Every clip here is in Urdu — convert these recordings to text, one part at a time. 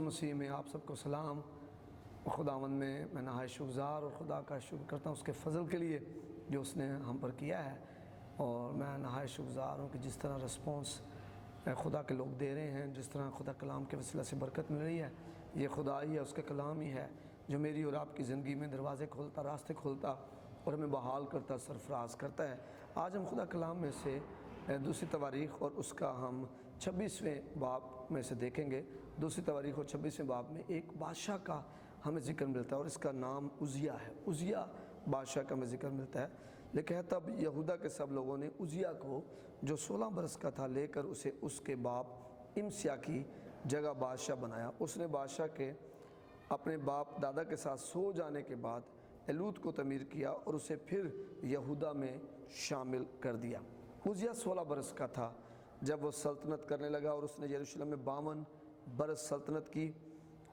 مسیح میں آپ سب کو سلام۔ خداوند میں نہایت شکرگزار اور خدا کا شکر کرتا ہوں اس کے فضل کے لیے جو اس نے ہم پر کیا ہے، اور میں نہایت شکرگزار ہوں کہ جس طرح رسپانس خدا کے لوگ دے رہے ہیں، جس طرح خدا کلام کے وسیلہ سے برکت مل رہی ہے، یہ خدا ہی ہے، اس کا کلام ہی ہے جو میری اور آپ کی زندگی میں دروازے کھولتا، راستے کھولتا اور ہمیں بحال کرتا، سرفراز کرتا ہے۔ آج ہم خدا کلام میں سے دوسری تواریخ اور اس کا ہم 26ویں باب میں سے دیکھیں گے۔ دوسری تواریخ اور 26ویں باب میں ایک بادشاہ کا ہمیں ذکر ملتا ہے اور اس کا نام عزیہ ہے۔ عزیہ بادشاہ کا ہمیں ذکر ملتا ہے۔ لکھا ہے تب یہودا کے سب لوگوں نے عزیہ کو جو 16 برس کا تھا لے کر اسے اس کے باپ امسیہ کی جگہ بادشاہ بنایا۔ اس نے بادشاہ کے اپنے باپ دادا کے ساتھ سو جانے کے بعد ایلوت کو تعمیر کیا اور اسے پھر یہودا میں شامل کر دیا۔ عزیہ 16 برس کا تھا جب وہ سلطنت کرنے لگا اور اس نے یروشلم میں 52 برس سلطنت کی۔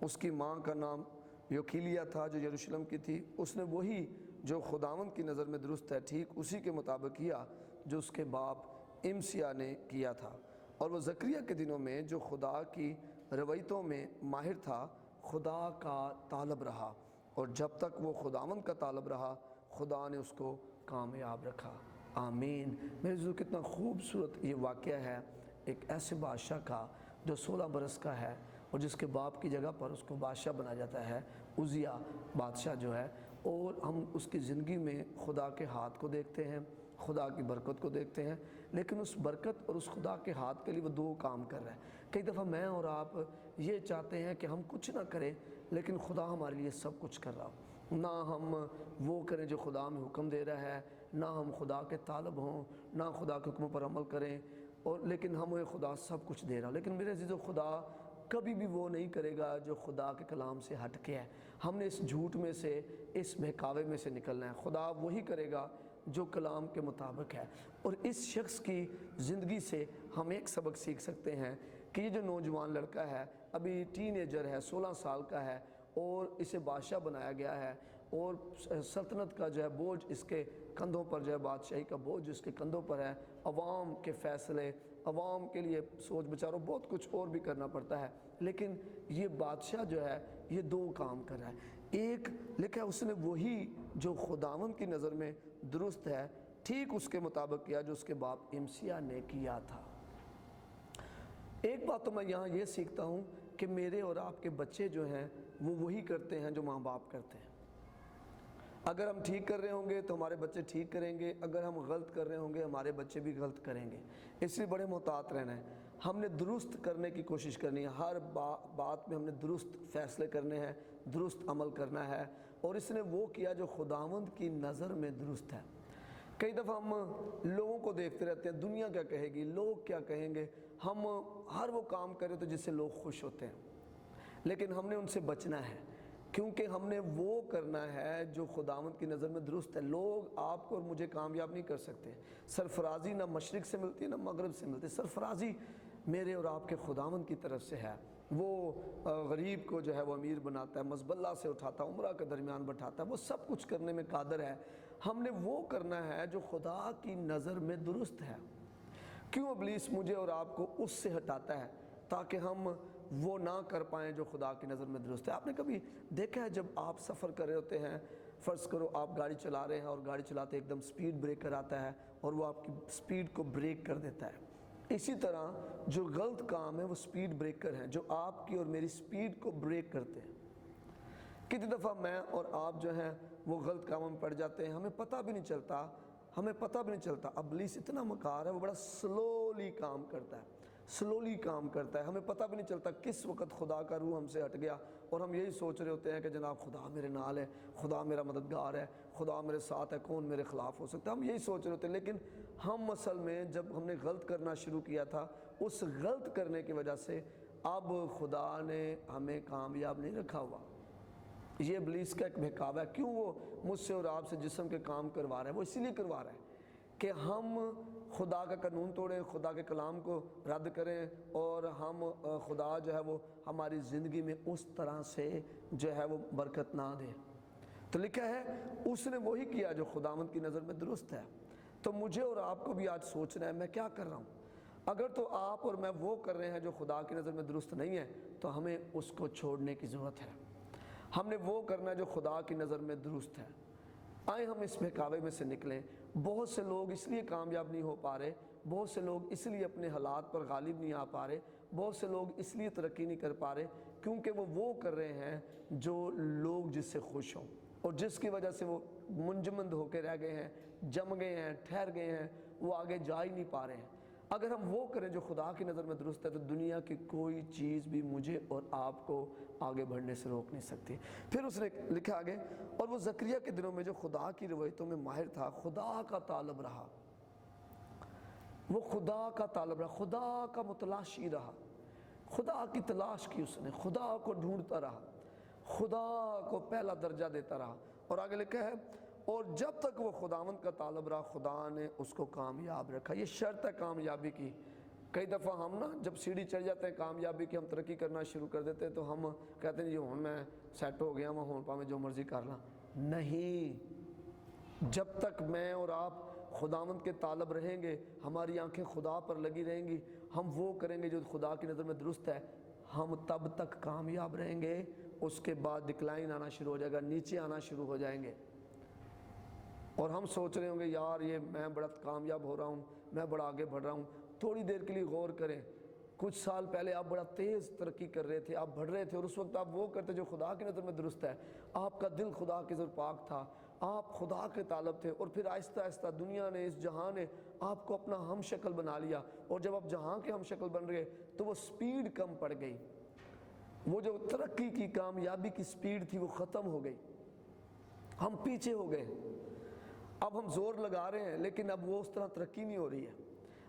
اس کی ماں کا نام یوکیلیہ تھا جو یروشلم کی تھی۔ اس نے وہی جو خداوند کی نظر میں درست ہے ٹھیک اسی کے مطابق کیا جو اس کے باپ امسیہ نے کیا تھا، اور وہ زکریا کے دنوں میں جو خدا کی روایتوں میں ماہر تھا خدا کا طالب رہا، اور جب تک وہ خداوند کا طالب رہا خدا نے اس کو کامیاب رکھا۔ آمین۔ میرے ذو کتنا خوبصورت یہ واقعہ ہے ایک ایسے بادشاہ کا جو 16 برس کا ہے اور جس کے باپ کی جگہ پر اس کو بادشاہ بنا جاتا ہے، عزیہ بادشاہ جو ہے، اور ہم اس کی زندگی میں خدا کے ہاتھ کو دیکھتے ہیں، خدا کی برکت کو دیکھتے ہیں، لیکن اس برکت اور اس خدا کے ہاتھ کے لیے وہ دو کام کر رہا ہے۔ کئی دفعہ میں اور آپ یہ چاہتے ہیں کہ ہم کچھ نہ کریں لیکن خدا ہمارے لیے سب کچھ کر رہا ہو، نہ ہم وہ کریں جو خدا ہمیں حکم دے رہا ہے، نہ ہم خدا کے طالب ہوں، نہ خدا کے حکموں پر عمل کریں، اور لیکن ہمیں خدا سب کچھ دے رہا ہو۔ لیکن میرے عزیزو، خدا کبھی بھی وہ نہیں کرے گا جو خدا کے کلام سے ہٹ کے ہے۔ ہم نے اس جھوٹ میں سے، اس بہکاوے میں سے نکلنا ہے۔ خدا وہی کرے گا جو کلام کے مطابق ہے۔ اور اس شخص کی زندگی سے ہم ایک سبق سیکھ سکتے ہیں کہ یہ جو نوجوان لڑکا ہے، ابھی ٹین ایجر ہے، 16 سال کا ہے، اور اسے بادشاہ بنایا گیا ہے، اور سلطنت کا جو ہے بوجھ اس کے کندھوں پر جو ہے، بادشاہی کا بوجھ اس کے کندھوں پر ہے، عوام کے فیصلے، عوام کے لیے سوچ بچاروں بہت کچھ اور بھی کرنا پڑتا ہے، لیکن یہ بادشاہ جو ہے یہ دو کام کر رہا ہے۔ ایک لکھا ہے اس نے وہی جو خداوند کی نظر میں درست ہے ٹھیک اس کے مطابق کیا جو اس کے باپ امسیہ نے کیا تھا۔ ایک بات تو میں یہاں یہ سیکھتا ہوں کہ میرے اور آپ کے بچے جو ہیں وہ وہی کرتے ہیں جو ماں باپ کرتے ہیں۔ اگر ہم ٹھیک کر رہے ہوں گے تو ہمارے بچے ٹھیک کریں گے، اگر ہم غلط کر رہے ہوں گے ہمارے بچے بھی غلط کریں گے۔ اس لیے بڑے محتاط رہنا ہے۔ ہم نے درست کرنے کی کوشش کرنی ہے، ہر بات میں ہم نے درست فیصلے کرنے ہیں، درست عمل کرنا ہے، اور اس نے وہ کیا جو خداوند کی نظر میں درست ہے۔ کئی دفعہ ہم لوگوں کو دیکھتے رہتے ہیں، دنیا کیا کہے گی، لوگ کیا کہیں گے، ہم ہر وہ کام کریں تو جس سے لوگ خوش ہوتے ہیں، لیکن ہم نے ان سے بچنا ہے، کیونکہ ہم نے وہ کرنا ہے جو خداوند کی نظر میں درست ہے۔ لوگ آپ کو اور مجھے کامیاب نہیں کر سکتے۔ سرفرازی نہ مشرق سے ملتی ہے نہ مغرب سے ملتی ہے، سرفرازی میرے اور آپ کے خداوند کی طرف سے ہے۔ وہ غریب کو جو ہے وہ امیر بناتا ہے، مزبلہ سے اٹھاتا ہے، عمرہ کے درمیان بٹھاتا ہے، وہ سب کچھ کرنے میں قادر ہے۔ ہم نے وہ کرنا ہے جو خدا کی نظر میں درست ہے۔ کیوں ابلیس مجھے اور آپ کو اس سے ہٹاتا ہے؟ تاکہ ہم وہ نہ کر پائیں جو خدا کی نظر میں درست ہے۔ آپ نے کبھی دیکھا ہے جب آپ سفر کر رہے ہوتے ہیں، فرض کرو آپ گاڑی چلا رہے ہیں اور گاڑی چلاتے ایک دم سپیڈ بریکر آتا ہے اور وہ آپ کی سپیڈ کو بریک کر دیتا ہے۔ اسی طرح جو غلط کام ہے وہ سپیڈ بریکر ہیں جو آپ کی اور میری سپیڈ کو بریک کرتے ہیں۔ کتنی دفعہ میں اور آپ جو ہیں وہ غلط کاموں میں پڑ جاتے ہیں، ہمیں پتہ بھی نہیں چلتا۔ ابلیس اتنا مکار ہے، وہ بڑا سلولی کام کرتا ہے، ہمیں پتہ بھی نہیں چلتا کس وقت خدا کا روح ہم سے ہٹ گیا، اور ہم یہی سوچ رہے ہوتے ہیں کہ جناب خدا میرے نال ہے، خدا میرا مددگار ہے، خدا میرے ساتھ ہے، کون میرے خلاف ہو سکتا ہے، ہم یہی سوچ رہے ہوتے ہیں۔ لیکن ہم اصل میں جب ہم نے غلط کرنا شروع کیا تھا، اس غلط کرنے کی وجہ سے اب خدا نے ہمیں کامیاب نہیں رکھا ہوا۔ یہ ابلیس کا ایک بہکاوا ہے۔ کیوں وہ مجھ سے اور آپ سے جسم کے کام کروا رہا ہے؟ وہ اسی لیے کروا رہا ہے کہ ہم خدا کا قانون توڑیں، خدا کے کلام کو رد کریں، اور ہم خدا جو ہے وہ ہماری زندگی میں اس طرح سے جو ہے وہ برکت نہ دے۔ تو لکھا ہے اس نے وہی کیا جو خداوند کی نظر میں درست ہے۔ تو مجھے اور آپ کو بھی آج سوچنا ہے میں کیا کر رہا ہوں۔ اگر تو آپ اور میں وہ کر رہے ہیں جو خدا کی نظر میں درست نہیں ہے تو ہمیں اس کو چھوڑنے کی ضرورت ہے۔ ہم نے وہ کرنا ہے جو خدا کی نظر میں درست ہے۔ آئیں ہم اس بہکاوے میں سے نکلیں۔ بہت سے لوگ اس لیے کامیاب نہیں ہو پا رہے، بہت سے لوگ اس لیے اپنے حالات پر غالب نہیں آ پا رہے، بہت سے لوگ اس لیے ترقی نہیں کر پا رہے کیونکہ وہ کر رہے ہیں جو لوگ جس سے خوش ہوں، اور جس کی وجہ سے وہ منجمد ہو کے رہ گئے ہیں، جم گئے ہیں، ٹھہر گئے ہیں، وہ آگے جا ہی نہیں پا رہے ہیں۔ اگر ہم وہ کریں جو خدا کی نظر میں درست ہے تو دنیا کی کوئی چیز بھی مجھے اور آپ کو آگے بڑھنے سے روک نہیں سکتی۔ پھر اس نے لکھا آگے، اور وہ زکریا کے دنوں میں جو خدا کی روایتوں میں ماہر تھا، خدا کا طالب رہا، وہ خدا کا طالب رہا، خدا کا متلاشی رہا، خدا کی تلاش کی اس نے، خدا کو ڈھونڈتا رہا، خدا کو پہلا درجہ دیتا رہا۔ اور آگے لکھا ہے، اور جب تک وہ خداوند کا طالب رہا خدا نے اس کو کامیاب رکھا۔ یہ شرط ہے کامیابی کی۔ کئی دفعہ ہم نا جب سیڑھی چڑھ جاتے ہیں کامیابی کی، ہم ترقی کرنا شروع کر دیتے ہیں تو ہم کہتے ہیں جی ہوں میں سیٹ ہو گیا، ہوں پا میں جو مرضی کر لاں۔ نہیں، جب تک میں اور آپ خداوند کے طالب رہیں گے، ہماری آنکھیں خدا پر لگی رہیں گی، ہم وہ کریں گے جو خدا کی نظر میں درست ہے، ہم تب تک کامیاب رہیں گے۔ اس کے بعد ڈکلائن آنا شروع ہو جائے گا، نیچے آنا شروع ہو جائیں گے، اور ہم سوچ رہے ہوں گے یار یہ میں بڑا کامیاب ہو رہا ہوں، میں بڑا آگے بڑھ رہا ہوں۔ تھوڑی دیر کے لیے غور کریں، کچھ سال پہلے آپ بڑا تیز ترقی کر رہے تھے، آپ بڑھ رہے تھے، اور اس وقت آپ وہ کرتے جو خدا کی نظر میں درست ہے، آپ کا دل خدا کی نظر پاک تھا، آپ خدا کے طالب تھے، اور پھر آہستہ آہستہ دنیا نے، اس جہاں نے آپ کو اپنا ہم شکل بنا لیا، اور جب آپ جہاں کے ہم شکل بن رہے تو وہ سپیڈ کم پڑ گئی، وہ جو ترقی کی کامیابی کی سپیڈ تھی وہ ختم ہو گئی، ہم پیچھے ہو گئے۔ اب ہم زور لگا رہے ہیں لیکن اب وہ اس طرح ترقی نہیں ہو رہی ہے۔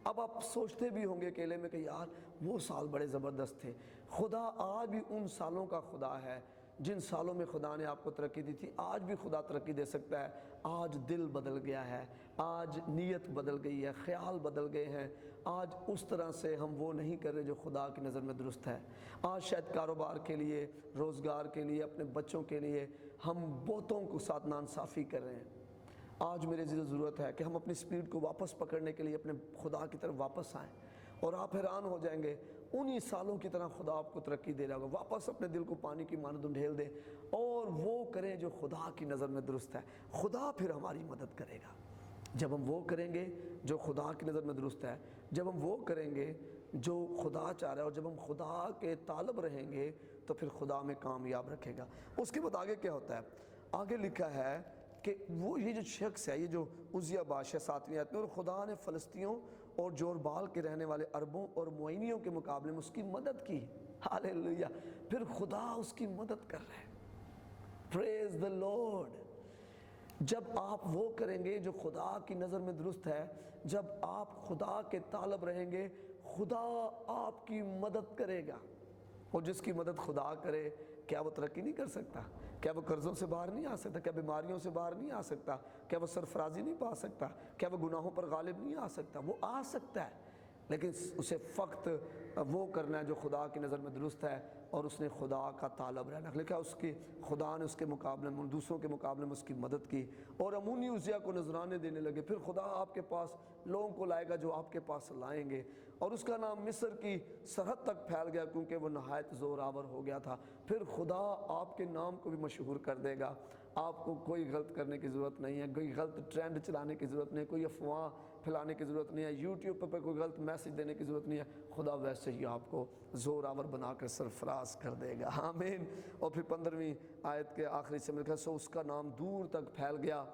اب آپ سوچتے بھی ہوں گے اکیلے میں کہ یار وہ سال بڑے زبردست تھے۔ خدا آج بھی ان سالوں کا خدا ہے جن سالوں میں خدا نے آپ کو ترقی دی تھی، آج بھی خدا ترقی دے سکتا ہے۔ آج دل بدل گیا ہے، آج نیت بدل گئی ہے، خیال بدل گئے ہیں، آج اس طرح سے ہم وہ نہیں کر رہے جو خدا کی نظر میں درست ہے۔ آج شاید کاروبار کے لیے، روزگار کے لیے، اپنے بچوں کے لیے ہم بہتوں کو ساتھ ناانصافی کر رہے ہیں۔ آج میرے ضرورت ہے کہ ہم اپنی سپیڈ کو واپس پکڑنے کے لیے اپنے خدا کی طرف واپس آئیں، اور آپ حیران ہو جائیں گے انہی سالوں کی طرح خدا آپ کو ترقی دے رہا ہوگا۔ واپس اپنے دل کو پانی کی مانند ڈھیل دیں اور وہ کریں جو خدا کی نظر میں درست ہے، خدا پھر ہماری مدد کرے گا۔ جب ہم وہ کریں گے جو خدا کی نظر میں درست ہے، جب ہم وہ کریں گے جو خدا چاہ رہا ہے، اور جب ہم خدا کے طالب رہیں گے تو پھر خدا ہمیں کامیاب رکھے گا۔ اس کے بعد آگے کیا ہوتا ہے؟ آگے لکھا ہے کہ وہ یہ جو شخص ہے، یہ جو عزیہ بادشاہ 7ویں آیت میں، اور خدا نے فلسطینیوں اور جوربال کے رہنے والے عربوں اور معینیوں کے مقابلے میں اس کی مدد کی۔ ہاللیلویہ! پھر خدا اس کی مدد کر رہے ہیں۔ پریز دی لارڈ! جب آپ وہ کریں گے جو خدا کی نظر میں درست ہے، جب آپ خدا کے طالب رہیں گے، خدا آپ کی مدد کرے گا۔ اور جس کی مدد خدا کرے، کیا وہ ترقی نہیں کر سکتا؟ کیا وہ قرضوں سے باہر نہیں آ سکتا؟ کیا بیماریوں سے باہر نہیں آ سکتا؟ کیا وہ سرفرازی نہیں پا سکتا؟ کیا وہ گناہوں پر غالب نہیں آ سکتا؟ وہ آ سکتا ہے، لیکن اسے فقط وہ کرنا ہے جو خدا کی نظر میں درست ہے، اور اس نے خدا کا طالب رہنا۔ لکھا اس کی خدا نے اس کے مقابلے میں، دوسروں کے مقابلے میں اس کی مدد کی، اور امونی عزیہ کو نذرانے دینے لگے۔ پھر خدا آپ کے پاس لوگوں کو لائے گا جو آپ کے پاس لائیں گے، اور اس کا نام مصر کی سرحد تک پھیل گیا کیونکہ وہ نہایت زور آور ہو گیا تھا۔ پھر خدا آپ کے نام کو بھی مشہور کر دے گا۔ آپ کو کوئی غلط کرنے کی ضرورت نہیں ہے، کوئی غلط ٹرینڈ چلانے کی ضرورت نہیں ہے، کوئی افواہ پھیلانے کی ضرورت نہیں ہے، یوٹیوب پر کوئی غلط میسج دینے کی ضرورت نہیں ہے۔ خدا ویسے ہی آپ کو زور آور بنا کر سرفراز کر دے گا۔ آمین۔ اور پھر 15ویں آیت کے آخری سے لکھا، سو اس کا نام دور تک پھیل گیا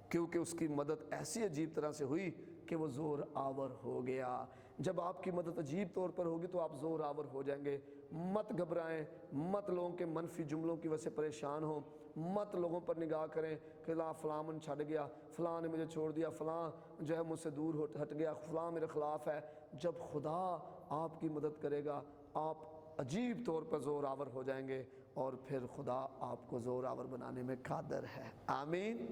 کیونکہ اس کی مدد ایسی عجیب طرح سے ہوئی کہ وہ زور آور ہو گیا۔ جب آپ کی مدد عجیب طور پر ہوگی تو آپ زور آور ہو جائیں گے۔ مت گھبرائیں، مت لوگوں کے منفی جملوں کی وجہ سے پریشان ہوں، مت لوگوں پر نگاہ کریں کہ فلاں من چھڑ گیا، فلاں نے مجھے چھوڑ دیا، فلاں جو ہے مجھ سے دور ہٹ گیا، فلاں میرے خلاف ہے۔ جب خدا آپ کی مدد کرے گا آپ عجیب طور پر زور آور ہو جائیں گے، اور پھر خدا آپ کو زور آور بنانے میں قادر ہے۔ آمین،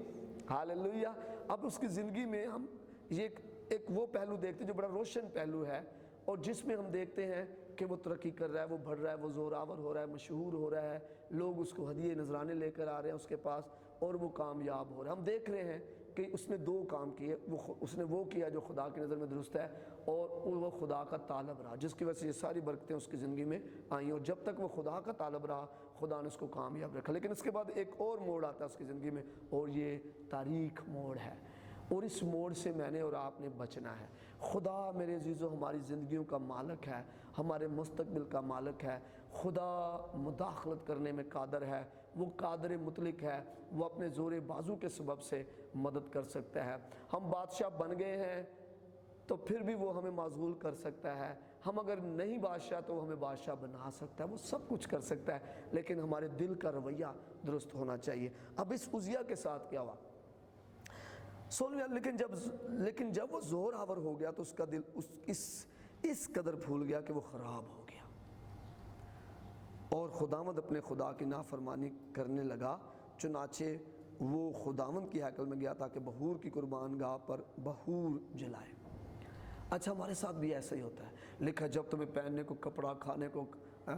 ہاللیلویہ۔ اب اس کی زندگی میں ہم یہ ایک وہ پہلو دیکھتے ہیں جو بڑا روشن پہلو ہے، اور جس میں ہم دیکھتے ہیں کہ وہ ترقی کر رہا ہے، وہ بڑھ رہا ہے، وہ زور آور ہو رہا ہے، مشہور ہو رہا ہے، لوگ اس کو ہدیے نذرانے لے کر آ رہے ہیں اس کے پاس، اور وہ کامیاب ہو رہا ہے۔ ہم دیکھ رہے ہیں کہ اس نے دو کام کیے، اس نے وہ کیا جو خدا کی نظر میں درست ہے، اور وہ خدا کا طالب رہا، جس کی وجہ سے یہ ساری برکتیں اس کی زندگی میں آئیں، اور جب تک وہ خدا کا طالب رہا خدا نے اس کو کامیاب رکھا۔ لیکن اس کے بعد ایک اور موڑ آتا ہے اس کی زندگی میں، اور یہ تاریک موڑ ہے، اور اس موڑ سے میں نے اور آپ نے بچنا ہے۔ خدا میرے عزیزو ہماری زندگیوں کا مالک ہے، ہمارے مستقبل کا مالک ہے، خدا مداخلت کرنے میں قادر ہے، وہ قادر مطلق ہے، وہ اپنے زور بازو کے سبب سے مدد کر سکتا ہے۔ ہم بادشاہ بن گئے ہیں تو پھر بھی وہ ہمیں معزول کر سکتا ہے، ہم اگر نہیں بادشاہ تو وہ ہمیں بادشاہ بنا سکتا ہے، وہ سب کچھ کر سکتا ہے، لیکن ہمارے دل کا رویہ درست ہونا چاہیے۔ اب اس عزیہ کے ساتھ کیا ہوا؟ لیکن جب وہ زور آور ہو گیا تو اس کا دل اس قدر پھول گیا کہ وہ خراب ہو گیا، اور خداوند اپنے خدا کی نافرمانی کرنے لگا، چنانچہ وہ خداوند کی ہیکل میں گیا تاکہ بخور کی قربان گاہ پر بخور جلائے۔ اچھا، ہمارے ساتھ بھی ایسا ہی ہوتا ہے، لکھا جب تمہیں پہننے کو کپڑا،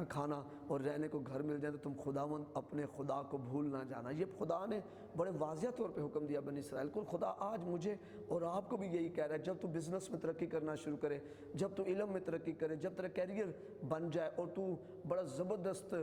کھانا اور رہنے کو گھر مل جائے تو تم خداوند اپنے خدا کو بھول نہ جانا۔ یہ خدا نے بڑے واضح طور پہ حکم دیا بنی اسرائیل کو۔ خدا آج مجھے اور آپ کو بھی یہی کہہ رہا ہے، جب تو بزنس میں ترقی کرنا شروع کرے، جب تو علم میں ترقی کرے، جب تیرا کیریئر بن جائے اور تو بڑا زبردست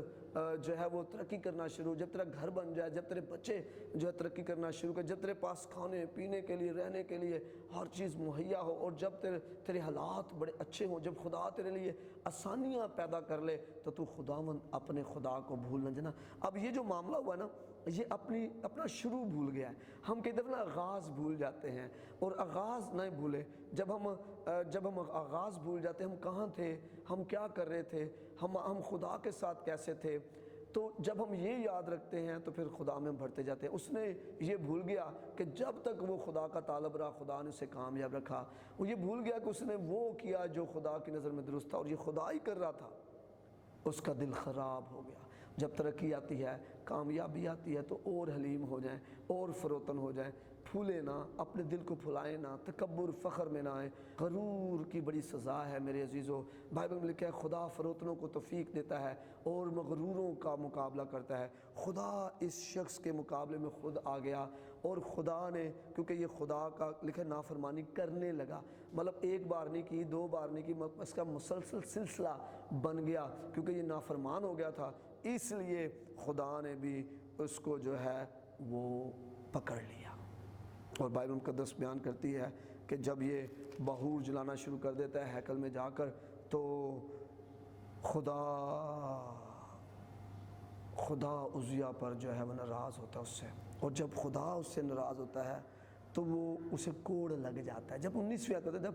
جو ہے وہ ترقی کرنا شروع، جب تیرا گھر بن جائے، جب تیرے بچے جو ہے ترقی کرنا شروع کرے، جب تیرے پاس کھانے پینے کے لیے، رہنے کے لیے ہر چیز مہیا ہو، اور جب تیرے حالات بڑے اچھے ہوں، جب خدا تیرے لیے آسانیاں پیدا کر لے، تو تو خداوند اپنے خدا کو بھول نہ جانا۔ اب یہ جو معاملہ ہوا نا، یہ اپنا شروع بھول گیا ہے۔ ہم کئی دفعہ آغاز بھول جاتے ہیں، اور آغاز نہ بھولے۔ جب ہم آغاز بھول جاتے ہیں، ہم کہاں تھے، ہم کیا کر رہے تھے، ہم خدا کے ساتھ کیسے تھے، تو جب ہم یہ یاد رکھتے ہیں تو پھر خدا میں ہم بڑھتے جاتے ہیں۔ اس نے یہ بھول گیا کہ جب تک وہ خدا کا طالب رہا خدا نے اسے کامیاب رکھا۔ وہ یہ بھول گیا کہ اس نے وہ کیا جو خدا کی نظر میں درست تھا، اور یہ خدا ہی کر رہا تھا۔ اس کا دل خراب ہو گیا۔ جب ترقی آتی ہے، کامیابی آتی ہے، تو اور حلیم ہو جائیں، اور فروتن ہو جائیں، پھولے نہ، اپنے دل کو پھلائیں نہ، تکبر فخر میں نہ آئیں۔ غرور کی بڑی سزا ہے میرے عزیزو۔ بائبل میں لکھا ہے خدا فروتنوں کو توفیق دیتا ہے اور مغروروں کا مقابلہ کرتا ہے۔ خدا اس شخص کے مقابلے میں خود آ گیا، اور خدا نے، کیونکہ یہ خدا کا لکھا نافرمانی کرنے لگا، مطلب ایک بار نہیں کی، دو بار نہیں کی، اس کا مسلسل سلسلہ بن گیا، کیونکہ یہ نافرمان ہو گیا تھا، اس لیے خدا نے بھی اس کو جو ہے وہ پکڑ لیا۔ اور بائبل مقدس بیان کرتی ہے کہ جب یہ بخور جلانا شروع کر دیتا ہے ہیکل میں جا کر، تو خدا عزیہ پر جو ہے وہ ناراض ہوتا ہے اس سے، اور جب خدا اس سے ناراض ہوتا ہے تو وہ اسے کوڑ لگ جاتا ہے۔ جب 19ویں آیت میں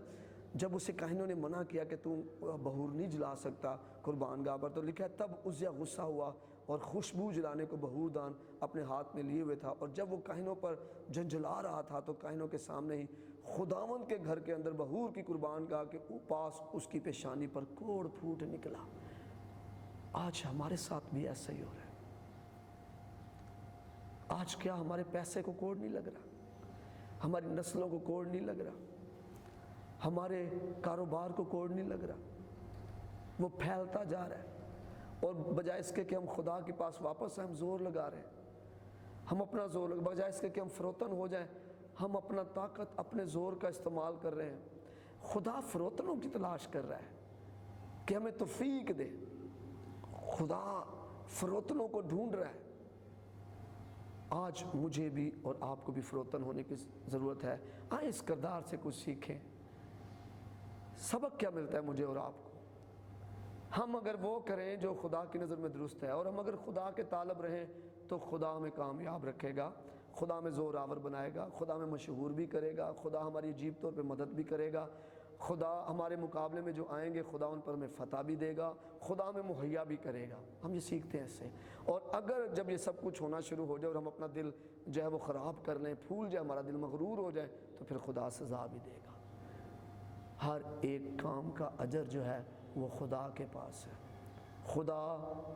جب اسے کاہنوں نے منع کیا کہ تو بخور نہیں جلا سکتا قربان گاہ پر، تو لکھا ہے تب عزیہ غصہ ہوا اور خوشبو جلانے کو بخور دان اپنے ہاتھ میں لیے ہوئے تھا، اور جب وہ کاہنوں پر جھنجھلا رہا تھا تو کاہنوں کے سامنے ہی خداوند کے گھر کے اندر بخور کی قربان گاہ کے پاس اس کی پیشانی پر کوڑ پھوٹ نکلا۔ آج ہمارے ساتھ بھی ایسا ہی ہو رہا ہے۔ آج کیا ہمارے پیسے کو کوڑ نہیں لگ رہا، ہماری نسلوں کو کوڑ نہیں لگ رہا، ہمارے کاروبار کو کوڑ نہیں لگ رہا، وہ پھیلتا جا رہا ہے، اور بجائے اس کے کہ ہم خدا کے پاس واپس آئیں ہم زور لگا رہے ہیں، ہم اپنا زور لگا، بجائے اس کے کہ ہم فروتن ہو جائیں ہم اپنا طاقت اپنے زور کا استعمال کر رہے ہیں۔ خدا فروتنوں کی تلاش کر رہا ہے کہ ہمیں توفیق دے، خدا فروتنوں کو ڈھونڈ رہا ہے۔ آج مجھے بھی اور آپ کو بھی فروتن ہونے کی ضرورت ہے۔ آئیں اس کردار سے کچھ سیکھیں۔ سبق کیا ملتا ہے مجھے اور آپ کو؟ ہم اگر وہ کریں جو خدا کی نظر میں درست ہے، اور ہم اگر خدا کے طالب رہیں تو خدا ہمیں کامیاب رکھے گا، خدا ہمیں زور آور بنائے گا، خدا ہمیں مشہور بھی کرے گا، خدا ہماری عجیب طور پہ مدد بھی کرے گا، خدا ہمارے مقابلے میں جو آئیں گے خدا ان پر ہمیں فتح بھی دے گا، خدا ہمیں مہیا بھی کرے گا۔ ہم یہ سیکھتے ہیں اس سے۔ اور اگر جب یہ سب کچھ ہونا شروع ہو جائے اور ہم اپنا دل جو ہے وہ خراب کر لیں، پھول جائے، ہمارا دل مغرور ہو جائے، تو پھر خدا سزا بھی دے گا۔ ہر ایک کام کا اجر جو ہے وہ خدا کے پاس ہے۔ خدا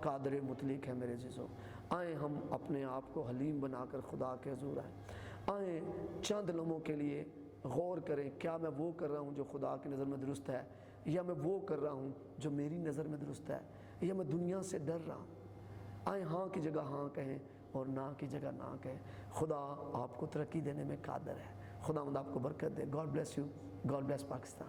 قادر مطلق ہے میرے عزیزوں۔ آئیں ہم اپنے آپ کو حلیم بنا کر خدا کے حضور آئیں چند لمحوں کے لیے غور کریں، کیا میں وہ کر رہا ہوں جو خدا کی نظر میں درست ہے، یا میں وہ کر رہا ہوں جو میری نظر میں درست ہے، یا میں دنیا سے ڈر رہا ہوں۔ آئیں ہاں کی جگہ ہاں کہیں اور نہ کی جگہ نہ کہیں. خدا آپ کو ترقی دینے میں قادر ہے. خداوند آپ کو برکت دے. God bless you. God bless Pakistan.